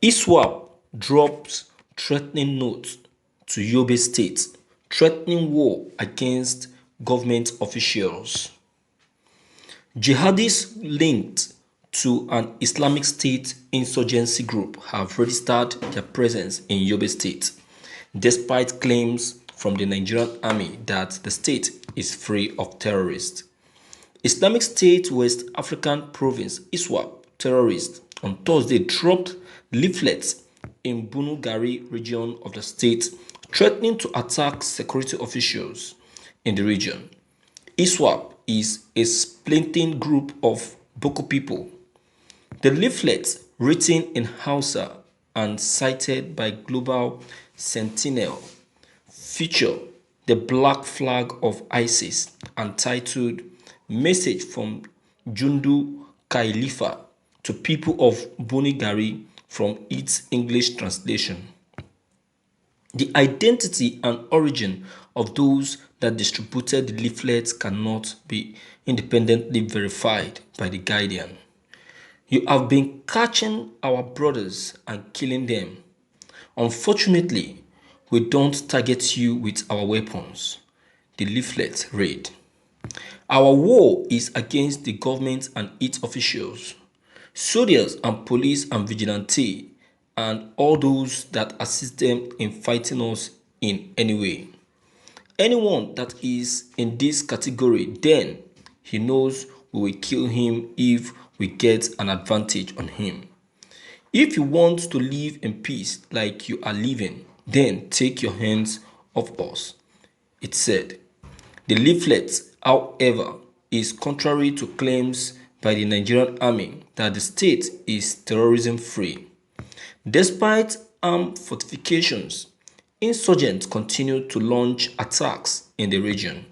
ISWAP drops threatening note to Yobe state, threatening war against government officials. Jihadists linked to an Islamic State insurgency group have registered their presence in Yobe state, despite claims from the Nigerian army that the state is free of terrorists. Islamic State West African Province ISWAP terrorists on Thursday dropped leaflets in Bunu Gari region of the state, threatening to attack security officials in the region. ISWAP is a splinting group of Boko people. The leaflets, written in Hausa and cited by Global Sentinel, feature the black flag of ISIS and titled Message from Jundu Kailifa to people of Bunigari from its English translation. The identity and origin of those that distributed the leaflets cannot be independently verified by the Guardian. You have been catching our brothers and killing them. Unfortunately, we don't target you with our weapons, the leaflet read. Our war is against the government and its officials, soldiers and police and vigilante, and all those that assist them in fighting us in any way. Anyone that is in this category, then he knows we will kill him if we get an advantage on him. If you want to live in peace like you are living, then take your hands off us, it said. The leaflet, however, is contrary to claims by the Nigerian army that the state is terrorism-free. Despite armed fortifications, insurgents continue to launch attacks in the region.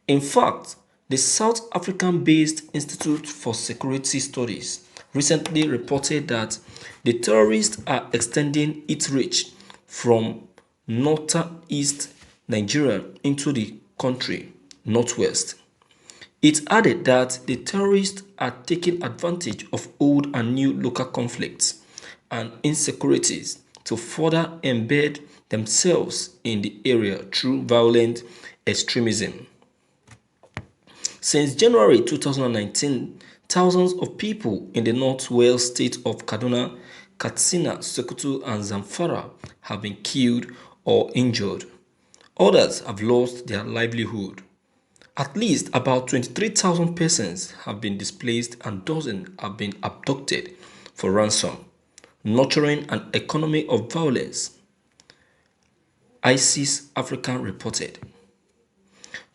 In fact, the South African-based Institute for Security Studies recently reported that the terrorists are extending its reach from northeast Nigeria into the country northwest. It added that the terrorists are taking advantage of old and new local conflicts and insecurities to further embed themselves in the area through violent extremism. Since January 2019, thousands of people in the northwest state of Kaduna, Katsina, Sokoto, and Zamfara have been killed or injured. Others have lost their livelihood. At least about 23,000 persons have been displaced and dozens have been abducted for ransom, nurturing an economy of violence, ISIS Africa reported.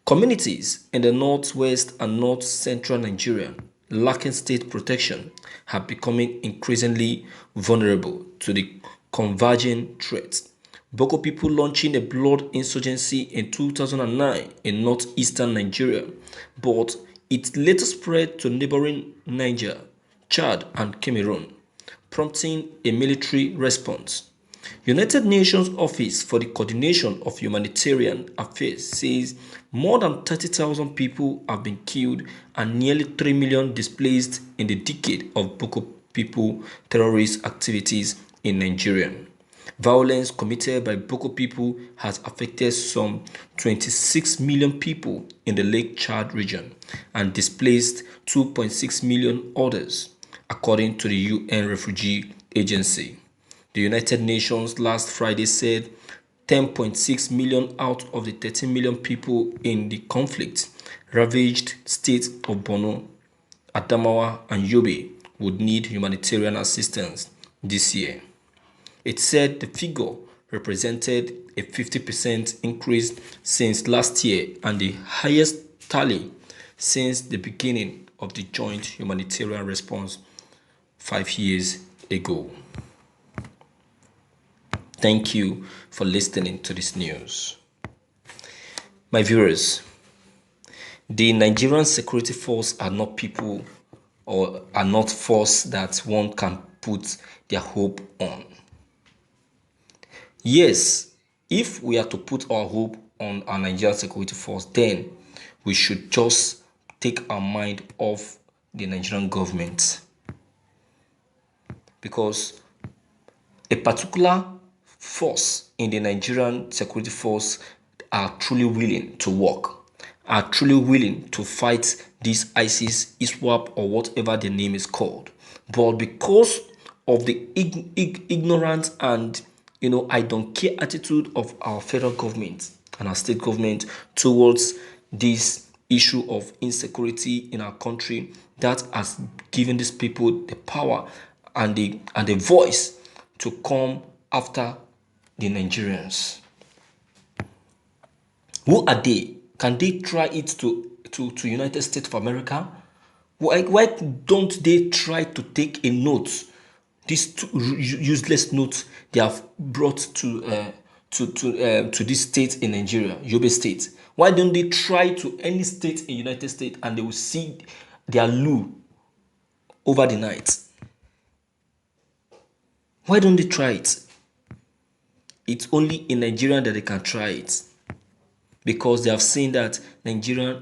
Communities in the northwest and north-central Nigeria lacking state protection are becoming increasingly vulnerable to the converging threats. Boko people launching a blood insurgency in 2009 in northeastern Nigeria, but it later spread to neighboring Niger, Chad, and Cameroon, prompting a military response. United Nations Office for the Coordination of Humanitarian Affairs says more than 30,000 people have been killed and nearly 3 million displaced in the decade of Boko people terrorist activities in Nigeria. Violence committed by Boko people has affected some 26 million people in the Lake Chad region and displaced 2.6 million others, according to the UN Refugee Agency. The United Nations last Friday said 10.6 million out of the 13 million people in the conflict-ravaged states of Borno, Adamawa, and Yobe would need humanitarian assistance this year. It said the figure represented a 50% increase since last year and the highest tally since the beginning of the joint humanitarian response 5 years ago. Thank you for listening to this news. My viewers, the Nigerian security force are not people or are not force that one can put their hope on. Yes, if we are to put our hope on our Nigerian security force, then we should just take our mind off the Nigerian government. Because a particular force in the Nigerian security force are truly willing to work, are truly willing to fight this ISIS, ISWAP, or whatever the name is called. But because of the ignorant and I don't care attitude of our federal government and our state government towards this issue of insecurity in our country, that has given these people the power and the voice to come after the Nigerians. Who are they? Can they try it to United States of America? Why don't they try to take a note? These useless notes they have brought to this state in Nigeria, Yobe State. Why don't they try to any state in United States and they will see their loo over the night? Why don't they try it? It's only in Nigeria that they can try it, because they have seen that Nigeria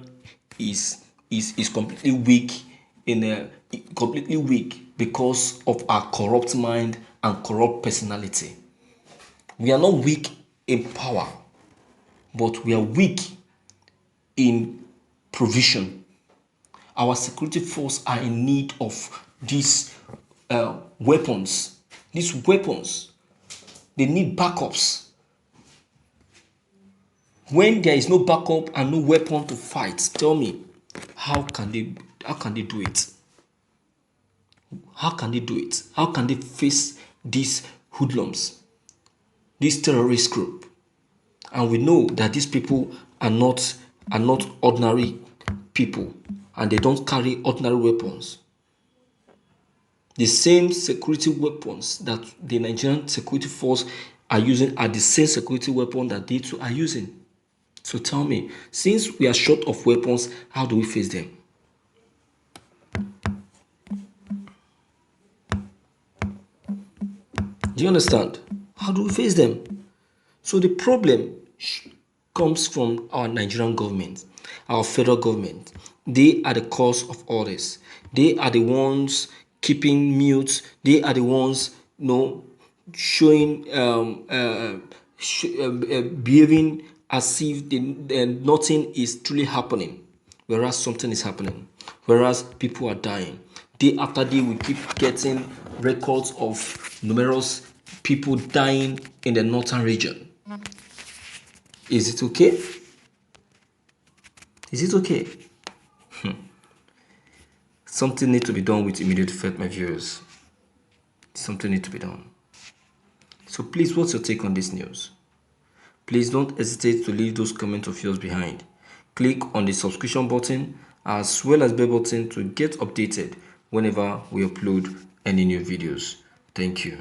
is completely weak completely weak because of our corrupt mind and corrupt personality. We are not weak in power, but we are weak in provision. Our security force are in need of these weapons. These weapons, they need backups. When there is no backup and no weapon to fight, tell me, how can they do it? How can they do it? How can they face these hoodlums, this terrorist group? And we know that these people are not ordinary people, and they don't carry ordinary weapons. The same security weapons that the Nigerian security force are using are the same security weapon that they too are using. So tell me, since we are short of weapons, how do we face them? Do you understand? How do we face them? So the problem comes from our Nigerian government, our federal government. They are the cause of all this. They are the ones keeping mute. They are the ones, showing, behaving as if nothing is truly happening, whereas something is happening, whereas people are dying. Day after day, we keep getting records of numerous people dying in the northern region. Is it okay? Is it okay? Something needs to be done with immediate effect, my viewers. Something needs to be done. So please, what's your take on this news? Please don't hesitate to leave those comments of yours behind. Click on the subscription button as well as bell button to get updated whenever we upload any new videos. Thank you.